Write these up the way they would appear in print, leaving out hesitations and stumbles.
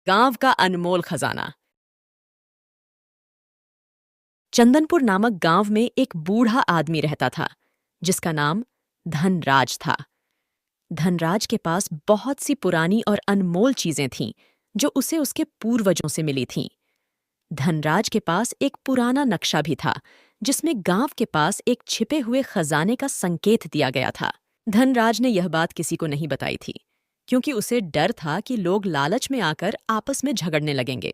गांव का अनमोल खजाना। चंदनपुर नामक गांव में एक बूढ़ा आदमी रहता था जिसका नाम धनराज था। धनराज के पास बहुत सी पुरानी और अनमोल चीजें थीं जो उसे उसके पूर्वजों से मिली थीं। धनराज के पास एक पुराना नक्शा भी था जिसमें गांव के पास एक छिपे हुए खजाने का संकेत दिया गया था। धनराज ने यह बात किसी को नहीं बताई थी क्योंकि उसे डर था कि लोग लालच में आकर आपस में झगड़ने लगेंगे।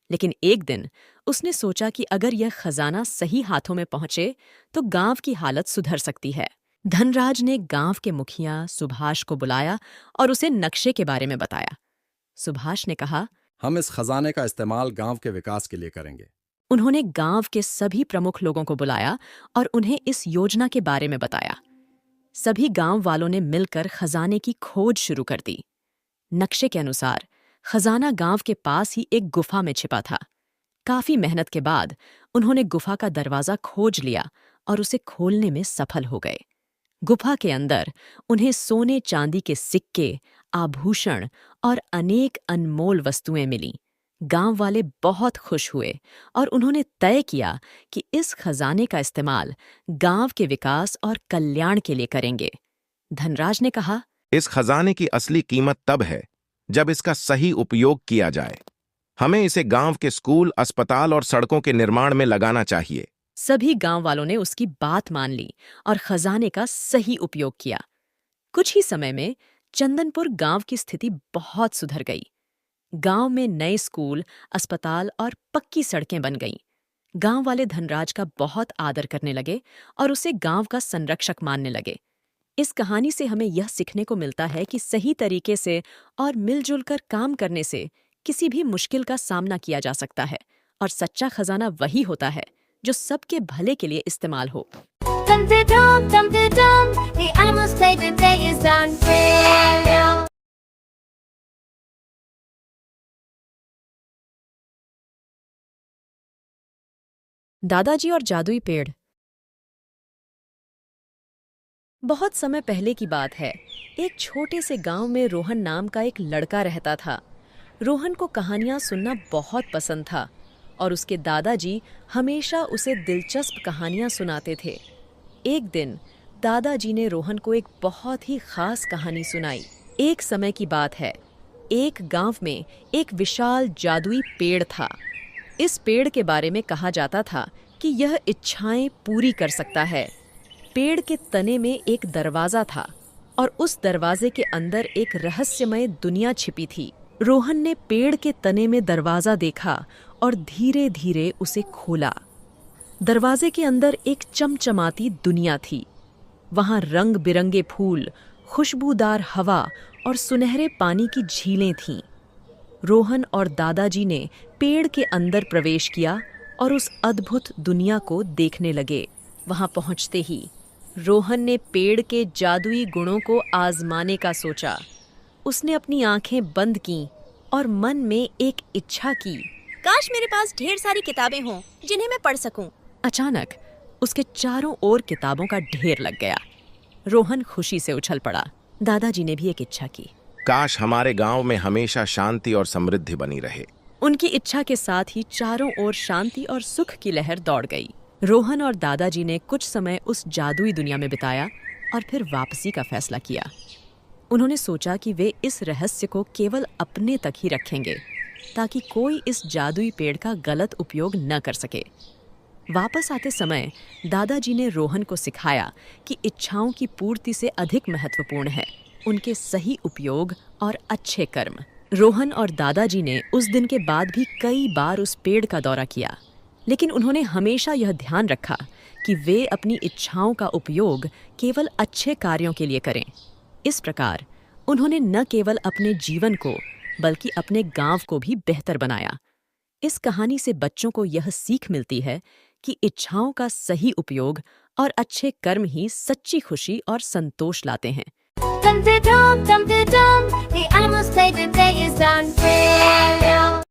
लेकिन एक दिन उसने सोचा कि अगर यह खजाना सही हाथों में पहुंचे तो गांव की हालत सुधर सकती है। धनराज ने गांव के मुखिया सुभाष को बुलाया और उसे नक्शे के बारे में बताया। सुभाष ने कहा, हम इस खजाने का इस्तेमाल गांव के विकास के लिए करेंगे। उन्होंने गांव के सभी प्रमुख लोगों को बुलाया और उन्हें इस योजना के बारे में बताया। सभी गांव वालों ने मिलकर खजाने की खोज शुरू कर दी। नक्शे के अनुसार खजाना गांव के पास ही एक गुफा में छिपा था। काफी मेहनत के बाद उन्होंने गुफा का दरवाजा खोज लिया और उसे खोलने में सफल हो गए। गुफा के अंदर उन्हें सोने चांदी के सिक्के, आभूषण और अनेक अनमोल वस्तुएं मिलीं। गांव वाले बहुत खुश हुए और उन्होंने तय किया कि इस खजाने का इस्तेमाल गांव के विकास और कल्याण के लिए करेंगे। धनराज ने कहा, इस खजाने की असली कीमत तब है जब इसका सही उपयोग किया जाए। हमें इसे गांव के स्कूल, अस्पताल और सड़कों के निर्माण में लगाना चाहिए। सभी गांव वालों ने उसकी बात मान ली और खजाने का सही उपयोग किया। कुछ ही समय में चंदनपुर गांव की स्थिति बहुत सुधर गई। गांव में नए स्कूल, अस्पताल और पक्की सड़कें बन गईं। गांव वाले धनराज का बहुत आदर करने लगे और उसे गांव का संरक्षक मानने लगे। इस कहानी से हमें यह सीखने को मिलता है कि सही तरीके से और मिलजुल कर काम करने से किसी भी मुश्किल का सामना किया जा सकता है और सच्चा खजाना वही होता है जो सबके भले के लिए इस्तेमाल हो। Dum de dum, the animals play, the day is done. Farewell. दादाजी और जादुई पेड़। बहुत समय पहले की बात है। एक छोटे से गांव में रोहन नाम का एक लड़का रहता था। रोहन को कहानियां सुनना बहुत पसंद था और उसके दादाजी हमेशा उसे दिलचस्प कहानियां सुनाते थे। एक दिन दादाजी ने रोहन को एक बहुत ही खास कहानी सुनाई। एक समय की बात है। एक गांव में एक विशाल जादुई पेड़ था। इस पेड़ के बारे में कहा जाता था कि यह इच्छाएं पूरी कर सकता है। पेड़ के तने में एक दरवाजा था और उस दरवाजे के अंदर एक रहस्यमय दुनिया छिपी थी। रोहन ने पेड़ के तने में दरवाजा देखा और धीरे धीरे उसे खोला। दरवाजे के अंदर एक चमचमाती दुनिया थी। वहां रंग बिरंगे फूल, खुशबूदार हवा और सुनहरे पानी की झीलें थीं। रोहन और दादाजी ने पेड़ के अंदर प्रवेश किया और उस अद्भुत दुनिया को देखने लगे। वहां पहुंचते ही रोहन ने पेड़ के जादुई गुणों को आजमाने का सोचा। उसने अपनी आंखें बंद कीं और मन में एक इच्छा की। काश मेरे पास ढेर सारी किताबें हों जिन्हें मैं पढ़ सकूं। अचानक उसके चारों ओर किताबों का ढेर लग गया। रोहन खुशी से उछल पड़ा। दादाजी ने भी एक इच्छा की। काश हमारे गांव में हमेशा शांति और समृद्धि बनी रहे। उनकी इच्छा के साथ ही चारों ओर शांति और सुख की लहर दौड़ गई। रोहन और दादाजी ने कुछ समय उस जादुई दुनिया में बिताया और फिर वापसी का फैसला किया। उन्होंने सोचा कि वे इस रहस्य को केवल अपने तक ही रखेंगे ताकि कोई इस जादुई पेड़ का गलत उपयोग न कर सके। वापस आते समय दादाजी ने रोहन को सिखाया कि इच्छाओं की पूर्ति से अधिक महत्वपूर्ण है उनके सही उपयोग और अच्छे कर्म। रोहन और दादाजी ने उस दिन के बाद भी कई बार उस पेड़ का दौरा किया, लेकिन उन्होंने हमेशा यह ध्यान रखा कि वे अपनी इच्छाओं का उपयोग केवल अच्छे कार्यों के लिए करें। इस प्रकार उन्होंने न केवल अपने जीवन को बल्कि अपने गांव को भी बेहतर बनाया। इस कहानी से बच्चों को यह सीख मिलती है कि इच्छाओं का सही उपयोग और अच्छे कर्म ही सच्ची खुशी और संतोष लाते हैं। Dum de dum, the animals play, the day is done. Farewell.